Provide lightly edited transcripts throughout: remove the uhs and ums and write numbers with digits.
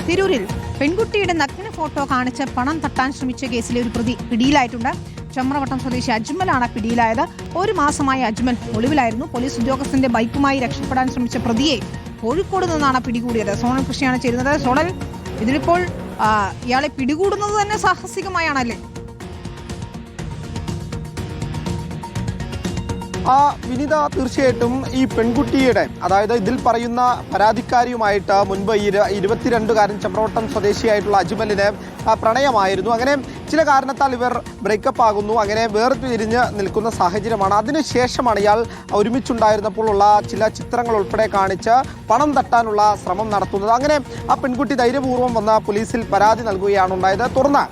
തിരൂരിൽ പെൺകുട്ടിയുടെ നഗ്ന ഫോട്ടോ കാണിച്ച് പണം തട്ടാൻ ശ്രമിച്ച കേസിലെ ഒരു പ്രതി പിടിയിലായിട്ടുണ്ട്. ചമ്രവട്ടം സ്വദേശി അജ്മലാണ് പിടിയിലായത്. ഒരു മാസമായി അജ്മൽ ഒളിവിലായിരുന്നു. പോലീസ് ഉദ്യോഗസ്ഥന്റെ ബൈക്കുമായി രക്ഷപ്പെടാൻ ശ്രമിച്ച പ്രതിയെ കോഴിക്കോട് നിന്നാണ് പിടികൂടിയത്. സോണൽ കൃഷിയാണ് ചേരുന്നത്. സോണൽ, ഇതിലിപ്പോൾ ഇയാളെ പിടികൂടുന്നത് തന്നെ സാഹസികമായാണല്ലേ? വിനിത, തീർച്ചയായിട്ടും ഈ പെൺകുട്ടിയുടെ, അതായത് ഇതിൽ പറയുന്ന പരാതിക്കാരിയുമായിട്ട് മുൻപ് 22കാരൻ ചമ്രവട്ടം സ്വദേശിയായിട്ടുള്ള അജ്മലിന് പ്രണയമായിരുന്നു. അങ്ങനെ ചില കാരണത്താൽ ഇവർ ബ്രേക്കപ്പ് ആകുന്നു. അങ്ങനെ വേർതിരിഞ്ഞ് നിൽക്കുന്ന സാഹചര്യമാണ്. അതിനുശേഷമാണ് ഇയാൾ ഒരുമിച്ചുണ്ടായിരുന്നപ്പോൾ ഉള്ള ചില ചിത്രങ്ങൾ ഉൾപ്പെടെ കാണിച്ച് പണം തട്ടാനുള്ള ശ്രമം നടത്തുന്നത്. അങ്ങനെ ആ പെൺകുട്ടി ധൈര്യപൂർവ്വം വന്ന് പോലീസിൽ പരാതി നൽകുകയാണ് ഉണ്ടായത്. തുടർന്ന്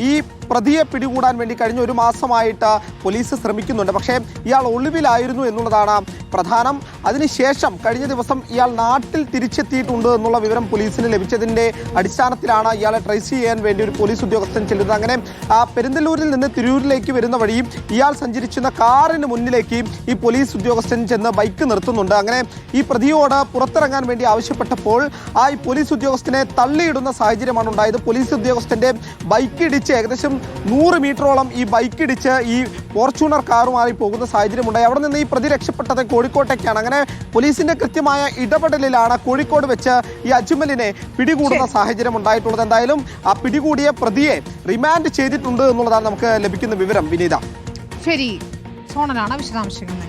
ഈ പ്രതിയെ പിടികൂടാൻ വേണ്ടി കഴിഞ്ഞ ഒരു മാസമായിട്ട് പോലീസ് ശ്രമിക്കുന്നുണ്ട്. പക്ഷേ ഇയാൾ ഒളിവിലായിരുന്നു എന്നുള്ളതാണ് പ്രധാനം. അതിനുശേഷം കഴിഞ്ഞ ദിവസം ഇയാൾ നാട്ടിൽ തിരിച്ചെത്തിയിട്ടുണ്ട് എന്നുള്ള വിവരം പോലീസിന് ലഭിച്ചതിൻ്റെ അടിസ്ഥാനത്തിലാണ് ഇയാളെ ട്രേസ് ചെയ്യാൻ വേണ്ടി ഒരു പോലീസ് ഉദ്യോഗസ്ഥൻ ചെല്ലുന്നത്. അങ്ങനെ പെരിന്തല്ലൂരിൽ നിന്ന് തിരൂരിലേക്ക് വരുന്ന വഴി ഇയാൾ സഞ്ചരിച്ചിരുന്ന കാറിന് മുന്നിലേക്ക് ഈ പോലീസ് ഉദ്യോഗസ്ഥൻ ചെന്ന് ബൈക്ക് നിർത്തുന്നുണ്ട്. അങ്ങനെ ഈ പ്രതിയോട് പുറത്തിറങ്ങാൻ വേണ്ടി ആവശ്യപ്പെട്ടപ്പോൾ ഈ പോലീസ് ഉദ്യോഗസ്ഥനെ തള്ളിയിടുന്ന സാഹചര്യമാണ് ഉണ്ടായത്. പോലീസ് ഉദ്യോഗസ്ഥൻ്റെ ബൈക്ക് ഇടിച്ച് ഏകദേശം 100 മീറ്ററോളം ഈ ബൈക്ക് ഇടിച്ച് ഈ ഫോർച്യൂണർ കാറുമായി പോകുന്ന സാഹചര്യമുണ്ടായി. അവിടെ നിന്ന് ഈ പ്രതി രക്ഷപ്പെട്ടത് കോഴിക്കോട്ടേക്കാണ്. അങ്ങനെ പോലീസിന്റെ കൃത്യമായ ഇടപെടലിലാണ് കോഴിക്കോട് വെച്ച് ഈ അജ്മലിനെ പിടികൂടുന്ന സാഹചര്യം ഉണ്ടായിട്ടുള്ളത്. എന്തായാലും ആ പിടികൂടിയ പ്രതിയെ റിമാൻഡ് ചെയ്തിട്ടുണ്ട് എന്നുള്ളതാണ് നമുക്ക് ലഭിക്കുന്ന വിവരം. വിനീത, ശരി, സോണലാണ് വിശദാംശങ്ങൾ.